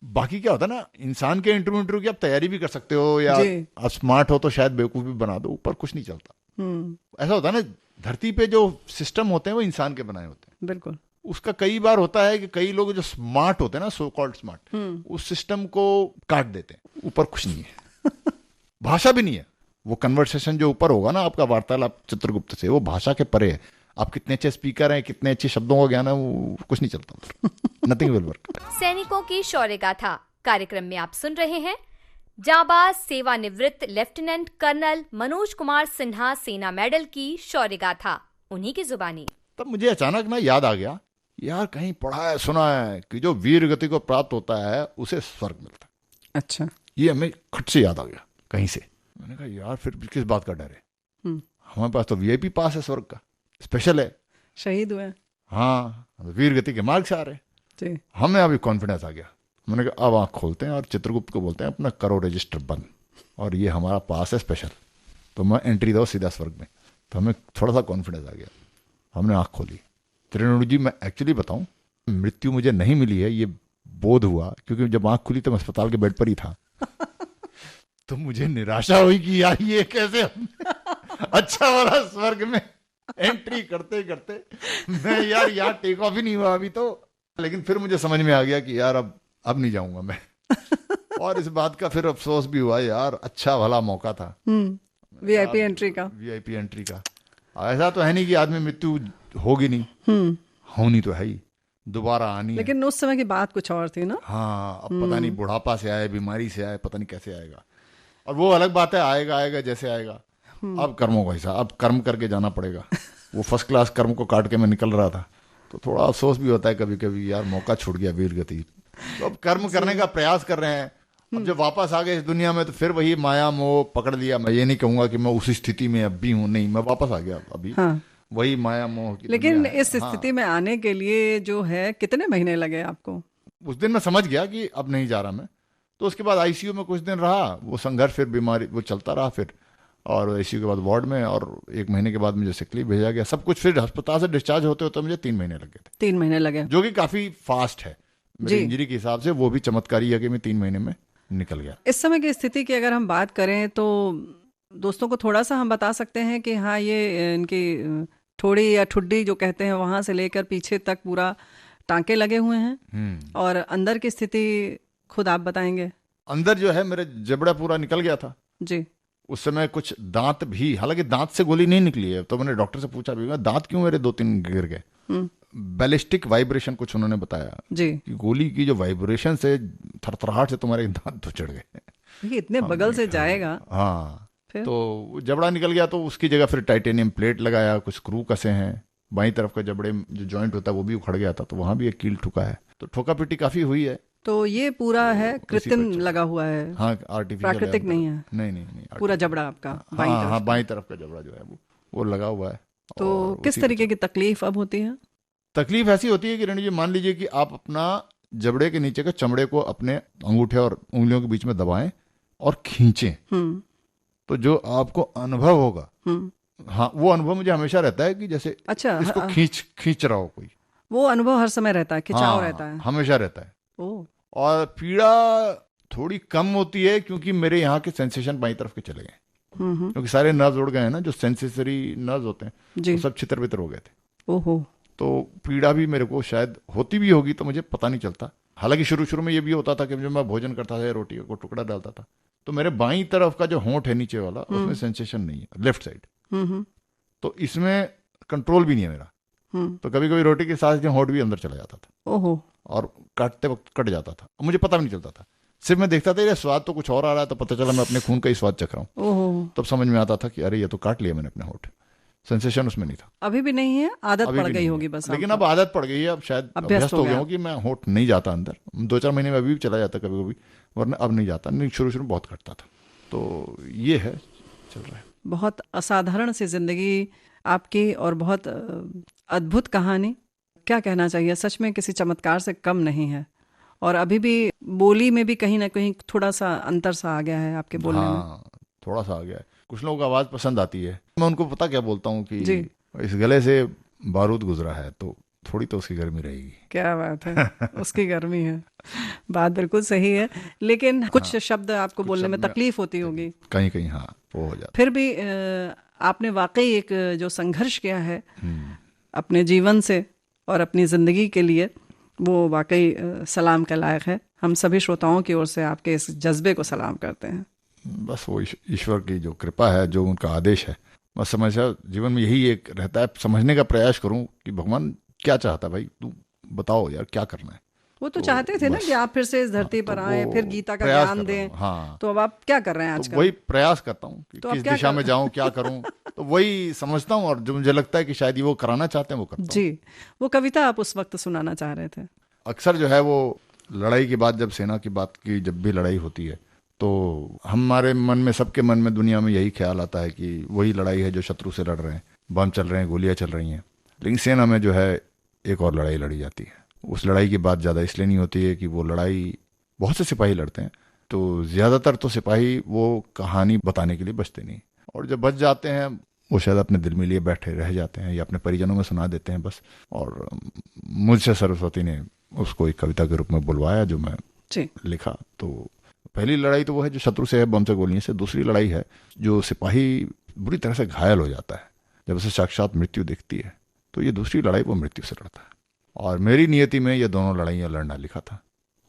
बाकी क्या होता है ना, इंसान के इंटरव्यू की आप तैयारी भी कर सकते हो, या आप स्मार्ट हो तो शायद बेवकूफ भी बना दो, ऊपर कुछ नहीं चलता। ऐसा होता है ना, धरती पे जो सिस्टम होते हैं वो इंसान के बनाए होते हैं। बिल्कुल। उसका कई बार होता है कि कई लोग जो स्मार्ट होते हैं ना, सो कॉल्ड स्मार्ट, उस सिस्टम को काट देते हैं। ऊपर कुछ नहीं है, भाषा भी नहीं है। वो कन्वर्सेशन जो ऊपर होगा ना आपका वार्तालाप चित्रगुप्त से, वो भाषा के परे है। आप कितने अच्छे स्पीकर हैं, कितने अच्छे शब्दों का ज्ञान है, वो कुछ नहीं चलता। Nothing will work. सैनिकों की शौर्य गाथा कार्यक्रम में आप सुन रहे हैं जाबाज सेवानिवृत्त लेफ्टिनेंट कर्नल मनोज कुमार सिन्हा सेना मेडल की शौर्य गाथा, उन्हीं की जुबानी। तब मुझे अचानक ना याद आ गया, यार कहीं पढ़ा है, सुना है कि जो वीर गति को प्राप्त होता है उसे स्वर्ग मिलता है। अच्छा, ये हमें खट से याद आ गया कहीं से। मैंने कहा यार फिर किस बात का डर है, हमारे पास तो वीआईपी पास है, स्वर्ग का स्पेशल है, शहीद हुए, हाँ वीर गति के मार्ग से आ रहे। हमें अभी कॉन्फिडेंस आ गया। मैंने कहा अब आँख खोलते हैं और चित्रगुप्त को बोलते हैं अपना करो रजिस्टर बंद, और ये हमारा पास है स्पेशल, तो मैं एंट्री दो सीधा स्वर्ग में। तो हमें थोड़ा सा कॉन्फिडेंस आ गया, हमने आँख खोली। त्रिवेणी जी, मैं एक्चुअली बताऊं, मृत्यु मुझे नहीं मिली है ये बोध हुआ, क्योंकि जब आँख खुली तो मैं अस्पताल के बेड पर ही था। तो मुझे निराशा हुई कि यार ये कैसे अच्छा वाला स्वर्ग में एंट्री करते करते मैं यार यहाँ टेक ऑफ ही नहीं हुआ अभी तो। लेकिन फिर मुझे समझ में आ गया कि यार अब नहीं जाऊंगा मैं। और इस बात का फिर अफसोस भी हुआ, यार अच्छा भला मौका था वीआईपी एंट्री का। ऐसा तो है नहीं कि आदमी मृत्यु होगी नहीं, होनी तो है ही, दोबारा आनी। लेकिन उस समय की बात कुछ और थी ना। हाँ, अब पता नहीं बुढ़ापा से आए, बीमारी से आए, पता नहीं कैसे आएगा। और वो अलग बात है, आएगा जैसे आएगा। अब कर्मों का हिसाब, अब कर्म करके जाना पड़ेगा। वो फर्स्ट क्लास कर्म को काट के मैं निकल रहा था, तो थोड़ा अफसोस भी होता है कभी कभी, यार मौका छूट गया वीर गति। तो अब कर्म करने का प्रयास कर रहे हैं। अब जब वापस आ गए इस दुनिया में तो फिर वही माया मोह पकड़ लिया। मैं ये नहीं कहूंगा कि मैं उसी स्थिति में अब भी हूँ, नहीं, मैं वापस आ गया अभी। हाँ। वही माया मोह की लेकिन दुनिया है। इस स्थिति में आने के लिए जो है कितने महीने लगे आपको? उस दिन मैं समझ गया कि अब नहीं जा रहा मैं। तो उसके बाद आईसीयू में कुछ दिन रहा, वो संघर्ष, फिर बीमारी वो चलता रहा फिर, और आईसीयू के बाद वार्ड में, और 1 महीने के बाद मुझे सिक लीव भेजा गया, सब कुछ। फिर अस्पताल से डिस्चार्ज होते होते मुझे 3 महीने लग गए थे, 3 महीने लगे। जो कि काफी फास्ट है मेरी जी। इंजरी के हिसाब से। वो भी चमत्कारी है कि मैं 3 महीने में निकल गया। इस समय की स्थिति की अगर हम बात करें तो दोस्तों को थोड़ा सा हम बता सकते हैं कि हाँ, ये इनकी ठोड़ी या ठुड्डी जो कहते हैं वहां से लेकर पीछे तक पूरा टांके लगे हुए हैं, और अंदर की स्थिति खुद आप बताएंगे। अंदर जो है मेरे जबड़ा पूरा निकल गया था जी। उस समय। कुछ दांत भी, हालांकि दांत से गोली नहीं निकली है, तो मैंने डॉक्टर से पूछा भी, दांत क्यों मेरे 2-3 गिर गए। बैलिस्टिक वाइब्रेशन कुछ उन्होंने बताया जी। कि गोली की जो वाइब्रेशन से, थरथराहट से तुम्हारे दांत तो चढ़ गए। देखिए इतने बगल से जाएगा। हाँ, फिर? तो जबड़ा निकल गया, तो उसकी जगह फिर टाइटेनियम प्लेट लगाया, कुछ स्क्रू कसे हैं, बाई तरफ का जबड़े जो जॉइंट होता है वो भी उखड़ गया था, तो वहां भी एक कील ठुका है। तो ठोका पिटी काफी हुई है। तो ये पूरा है कृत्रिम लगा हुआ है, हाँ, आर्टिफिशियल, प्राकृतिक नहीं है। नहीं पूरा जबड़ा आपका बाईं हाँ तरफ। हाँ, बाई तरफ का जबड़ा जो है वो लगा हुआ है। तो और किस उसी तरीके की तकलीफ अब होती है? तकलीफ ऐसी होती है कि रेणु जी, मान लीजिए कि आप अपना जबड़े के नीचे के चमड़े को अपने अंगूठे और उंगलियों के बीच में दबाएं और खींचें, तो जो आपको अनुभव होगा, हाँ, वो अनुभव मुझे हमेशा रहता है कि जैसे अच्छा, इसको खींच रहा हो कोई। वो अनुभव हर समय रहता है, खिंचाव रहता है। हमेशा रहता है। ओ, और पीड़ा थोड़ी कम होती है क्योंकि मेरे यहाँ के सेंसेशन बाई तरफ के चले गए, क्योंकि सारे नर्व उड़ गए हैं ना, जो सेंसेसरी नर्व होते हैं जी। वो सब छितर बितर हो गए थे। ओहो। तो पीड़ा भी मेरे को शायद होती भी होगी, तो मुझे पता नहीं चलता। हालांकि शुरू में ये भी होता था कि जब मैं भोजन करता था या रोटी को टुकड़ा डालता था, तो मेरे बाई तरफ का जो होंठ है नीचे वाला, उसमें सेंसेशन नहीं है, लेफ्ट साइड। तो इसमें कंट्रोल भी नहीं है मेरा। तो कभी कभी रोटी के साथ होंठ भी अंदर चला जाता था। ओहो। और काटते वक्त कट जाता था, और मुझे पता भी नहीं चलता था। सिर्फ मैं देखता था ये स्वाद तो कुछ और आ रहा है, तो पता चला मैं अपने खून का ही स्वाद चख रहा हूँ। ओहो। तब समझ में आता था कि अरे ये तो काट लिया मैंने अपने होंठ। सेंसेशन उसमें नहीं था। अभी भी नहीं है, आदत अभी पड़ भी गई नहीं होगी है। बस लेकिन आपको। अब आदत पड़ गई है, अब शायद अभ्यस्त हो गया हूँ कि मैं होंठ नहीं जाता अंदर। 2-4 महीने में अभी भी चला जाता कभी कभी, वरना अब नहीं जाता। नहीं, शुरू में बहुत कटता था। तो ये है, चल रहा है। बहुत असाधारण सी जिंदगी आपकी, और बहुत अद्भुत कहानी। क्या कहना चाहिए, सच में किसी चमत्कार से कम नहीं है। और अभी भी बोली में भी कहीं ना कहीं थोड़ा सा अंतर सा आ गया है आपके बोलने में। हाँ, थोड़ा सा आ गया है। कुछ लोगों को आवाज पसंद आती है, मैं उनको पता क्या बोलता हूँ कि इस गले से बारूद गुजरा है, तो थोड़ी तो उसकी गर्मी रहेगी। क्या बात है, उसकी गर्मी है। बात बिल्कुल सही है, लेकिन कुछ शब्द आपको बोलने में तकलीफ होती होगी कहीं कहीं। हाँ, वो हो जाता। फिर भी आपने वाकई एक जो संघर्ष किया है अपने जीवन से और अपनी जिंदगी के लिए, वो वाकई सलाम के लायक है। हम सभी श्रोताओं की ओर से आपके इस जज्बे को सलाम करते हैं। बस वो ईश्वर की जो कृपा है, जो उनका आदेश है, बस समझा। जीवन में यही एक रहता है, समझने का प्रयास करूं कि भगवान क्या चाहता, भाई तू बताओ यार क्या करना है। वो तो चाहते थे ना कि आप फिर से इस धरती पर आए, फिर गीता का ज्ञान दें। हाँ, तो अब आप क्या कर रहे हैं आजकल? वही प्रयास करता हूँ कि किस दिशा में जाऊं, क्या करूं। तो वही समझता हूँ, और जो मुझे लगता है कि शायद ये वो कराना चाहते हैं वो करता हूं। जी, वो कविता आप उस वक्त सुनाना चाह रहे थे। अक्सर जो है वो लड़ाई की बात, जब सेना की बात की, जब भी लड़ाई होती है, तो हमारे मन में, सबके मन में दुनिया में यही ख्याल आता है कि वही लड़ाई है जो शत्रु से लड़ रहे हैं, बम चल रहे हैं, गोलियां चल रही हैं। लेकिन सेना में जो है एक और लड़ाई लड़ी जाती है। उस लड़ाई की बात ज़्यादा इसलिए नहीं होती है कि वो लड़ाई बहुत से सिपाही लड़ते हैं, तो ज़्यादातर तो सिपाही वो कहानी बताने के लिए बचते नहीं, और जब बच जाते हैं वो शायद अपने दिल में लिए बैठे रह जाते हैं या अपने परिजनों में सुना देते हैं बस। और मुझसे सरस्वती ने उसको एक कविता के रूप में बुलवाया, जो मैं लिखा। तो पहली लड़ाई तो वो है जो शत्रु से है, बम से, गोलियों से। दूसरी लड़ाई है जो सिपाही बुरी तरह से घायल हो जाता है, जब उसे साक्षात मृत्यु दिखती है, तो ये दूसरी लड़ाई वो मृत्यु से लड़ता है। और मेरी नियति में ये दोनों लड़ाइयाँ लड़ना लिखा था,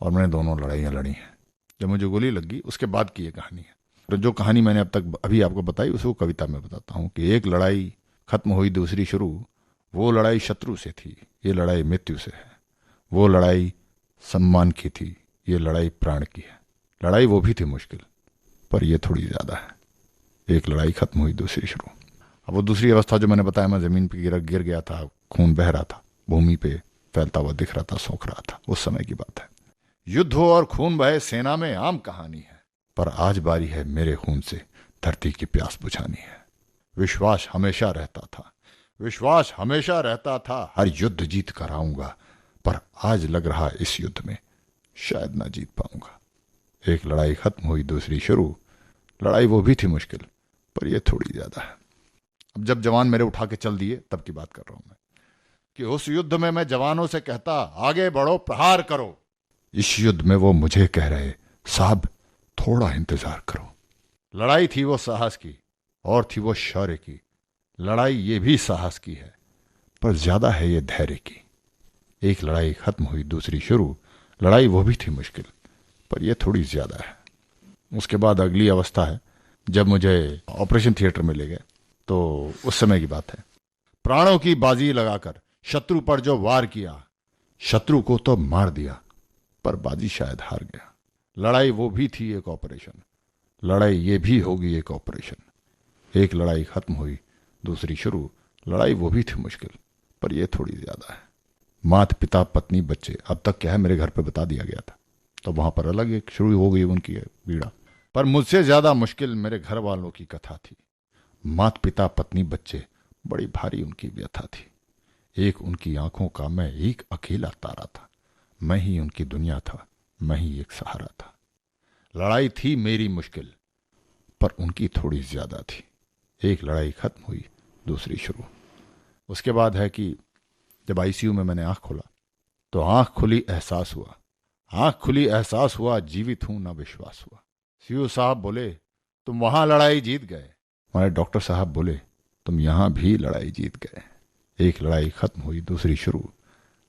और मैंने दोनों लड़ाइयाँ लड़ी हैं। जब मुझे गोली लगी उसके बाद की ये कहानी है। तो जो कहानी मैंने अब तक अभी आपको बताई, उसको कविता में बताता हूँ कि एक लड़ाई खत्म हुई, दूसरी शुरू। वो लड़ाई शत्रु से थी, ये लड़ाई मृत्यु से है। वो लड़ाई सम्मान की थी, ये लड़ाई प्राण की है। लड़ाई वो भी थी मुश्किल, पर ये थोड़ी ज़्यादा है। एक लड़ाई खत्म हुई, दूसरी शुरू। अब वो दूसरी अवस्था जो मैंने बताया, मैं ज़मीन पर गिर गया था, खून बह रहा था, भूमि पे फैलता हुआ दिख रहा था, सूख रहा था। उस समय की बात है। युद्ध हो और खून बहे सेना में आम कहानी है, पर आज बारी है मेरे खून से धरती की प्यास बुझानी है। विश्वास हमेशा रहता था, विश्वास हमेशा रहता था हर युद्ध जीत कर आऊंगा, पर आज लग रहा इस युद्ध में शायद ना जीत पाऊंगा। एक लड़ाई खत्म हुई, दूसरी शुरू। लड़ाई वो भी थी मुश्किल, पर यह थोड़ी ज्यादा है। अब जब जवान मेरे उठा के चल दिए तब की बात कर रहा हूं मैं, कि उस युद्ध में मैं जवानों से कहता आगे बढ़ो, प्रहार करो। इस युद्ध में वो मुझे कह रहे साहब थोड़ा इंतजार करो। लड़ाई थी वो साहस की और थी वो शौर्य की। लड़ाई ये भी साहस की है, पर ज्यादा है ये धैर्य की। एक लड़ाई खत्म हुई, दूसरी शुरू। लड़ाई वो भी थी मुश्किल, पर यह थोड़ी ज्यादा है। उसके बाद अगली अवस्था है जब मुझे ऑपरेशन थिएटर में ले गए, तो उस समय की बात है। प्राणों की बाजी लगाकर शत्रु पर जो वार किया, शत्रु को तो मार दिया, पर बाजी शायद हार गया। लड़ाई वो भी थी एक ऑपरेशन, लड़ाई ये भी होगी एक ऑपरेशन। एक लड़ाई खत्म हुई, दूसरी शुरू। लड़ाई वो भी थी मुश्किल, पर यह थोड़ी ज्यादा है। माता पिता पत्नी बच्चे, अब तक क्या है मेरे घर पे बता दिया गया था, तो वहां पर अलग एक शुरू हो गई उनकी पीड़ा। पर मुझसे ज्यादा मुश्किल मेरे घर वालों की कथा थी। माता पिता पत्नी बच्चे, बड़ी भारी उनकी व्यथा थी। एक उनकी आंखों का मैं एक अकेला तारा था। मैं ही उनकी दुनिया था, मैं ही एक सहारा था। लड़ाई थी मेरी मुश्किल, पर उनकी थोड़ी ज्यादा थी। एक लड़ाई खत्म हुई, दूसरी शुरू। उसके बाद है कि जब आईसीयू में मैंने आंख खोला, तो आंख खुली एहसास हुआ, आंख खुली एहसास हुआ, जीवित हूं ना विश्वास हुआ। सीयू साहब बोले तुम वहां लड़ाई जीत गए। हमारे डॉक्टर साहब बोले तुम यहां भी लड़ाई जीत गए। एक लड़ाई खत्म हुई, दूसरी शुरू।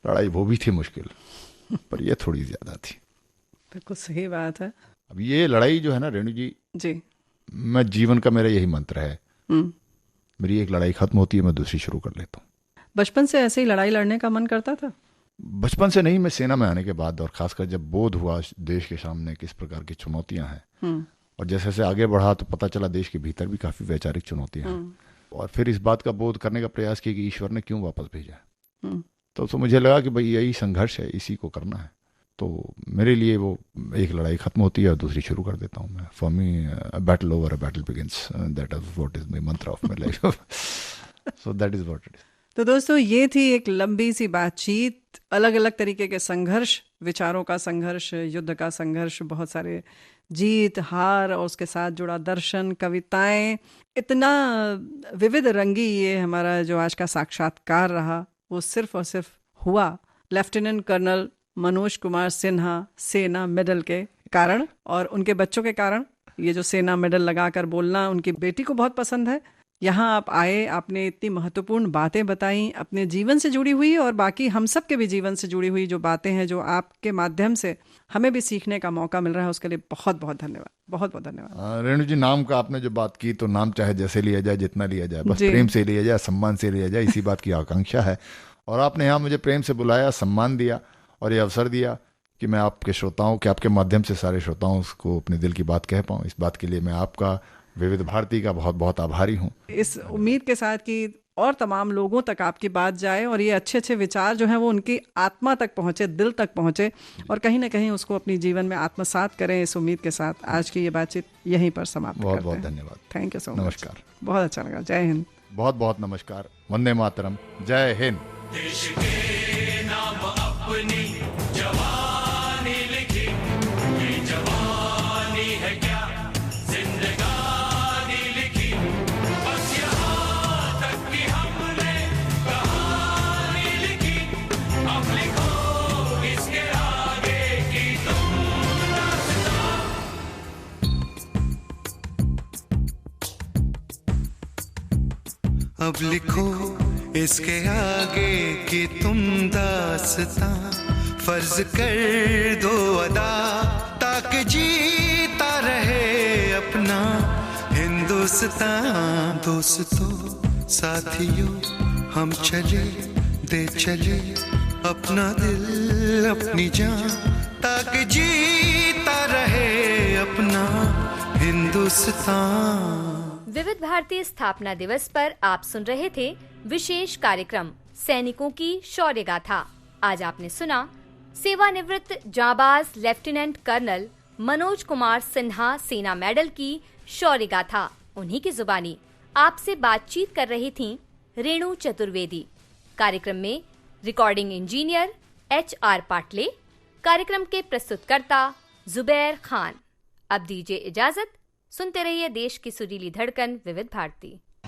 लड़ाई वो भी थी मुश्किल, पर यह थोड़ी ज्यादा थी। बिल्कुल सही बात है। अब ये लड़ाई जो है ना रेणु जी, मैं जीवन का मेरा यही मंत्र है। मेरी एक लड़ाई खत्म होती है, मैं दूसरी शुरू कर लेता हूँ। बचपन से ऐसे ही लड़ाई लड़ने का मन करता था? बचपन से नहीं, मैं सेना में आने के बाद और खासकर जब बोध हुआ देश के सामने किस प्रकार की चुनौतियां हैं, और जैसे जैसे आगे बढ़ा तो पता चला देश के भीतर भी काफी वैचारिक चुनौतियां हैं, और फिर इस बात का बोध करने का प्रयास किया कि ईश्वर ने क्यों वापस भेजा। तो मुझे लगा कि भाई यही संघर्ष है, इसी को करना है। तो मेरे लिए वो एक लड़ाई खत्म होती है और दूसरी शुरू कर देता हूँ मैं। For me a battle over a battle begins, that is what is my mantra of my life. So that is what it is. तो दोस्तों ये थी एक लंबी सी बातचीत, अलग अलग तरीके के संघर्ष, विचारों का संघर्ष, युद्ध का संघर्ष, बहुत सारे जीत हार और उसके साथ जुड़ा दर्शन, कविताएं, इतना विविध रंगी ये हमारा जो आज का साक्षात्कार रहा, वो सिर्फ और सिर्फ हुआ लेफ्टिनेंट कर्नल मनोज कुमार सिन्हा सेना मेडल के कारण और उनके बच्चों के कारण। ये जो सेना मेडल लगाकर बोलना उनकी बेटी को बहुत पसंद है। यहाँ आप आए, आपने इतनी महत्वपूर्ण बातें बताई अपने जीवन से जुड़ी हुई और बाकी हम सब के भी जीवन से जुड़ी हुई जो बातें हैं, जो आपके माध्यम से हमें भी सीखने का मौका मिल रहा है, उसके लिए बहुत बहुत धन्यवाद। बहुत बहुत धन्यवाद। रेणु जी, नाम का आपने जो बात की, तो नाम चाहे जैसे लिया जाए, जितना लिया जाए, बस प्रेम से लिया जाए, सम्मान से लिया जाए, इसी बात की आकांक्षा है। और आपने यहाँ मुझे प्रेम से बुलाया, सम्मान दिया और ये अवसर दिया कि मैं आपके श्रोताओं के, आपके माध्यम से सारे श्रोताओं को अपने दिल की बात कह पाऊँ। इस बात के लिए मैं आपका, विविध भारती का बहुत बहुत आभारी हूँ। इस उम्मीद के साथ कि और तमाम लोगों तक आपकी बात जाए और ये अच्छे अच्छे विचार जो हैं वो उनकी आत्मा तक पहुँचे, दिल तक पहुँचे और कहीं ना कहीं उसको अपनी जीवन में आत्मसात करें। इस उम्मीद के साथ आज की ये बातचीत यहीं पर समाप्त करते हैं। बहुत बहुत धन्यवाद। Thank you so much. नमस्कार। बहुत अच्छा लगा। जय हिंद। बहुत बहुत नमस्कार। वंदे मातरम। जय हिंद। देश के नाम अपनी जवानी लिखी, ये जवानी है क्या जिंदगानी लिखी, बस यहाँ तक कि हमने कहानी लिखी, अब लिखो इसके आगे की तुम दास्तां। अब लिखो इसके आगे की तुम दास्तां, फर्ज कर दो अदा ताकि जीता रहे अपना हिंदुस्तान। दोस्तों साथियों हम चले दे चले अपना दिल अपनी जान, ताकि जीता रहे अपना हिंदुस्तान। विविध भारती स्थापना दिवस पर आप सुन रहे थे विशेष कार्यक्रम सैनिकों की शौर्य गाथा। आज आपने सुना सेवानिवृत्त जांबाज लेफ्टिनेंट कर्नल मनोज कुमार सिन्हा सेना मेडल की शौर्य गाथा। उन्हीं की जुबानी आपसे बातचीत कर रही थीं रेणु चतुर्वेदी। कार्यक्रम में रिकॉर्डिंग इंजीनियर HR पाटले। कार्यक्रम के प्रस्तुतकर्ता जुबैर खान। अब दीजिए इजाजत। सुनते रहिए देश की सुरीली धड़कन विविध भारती।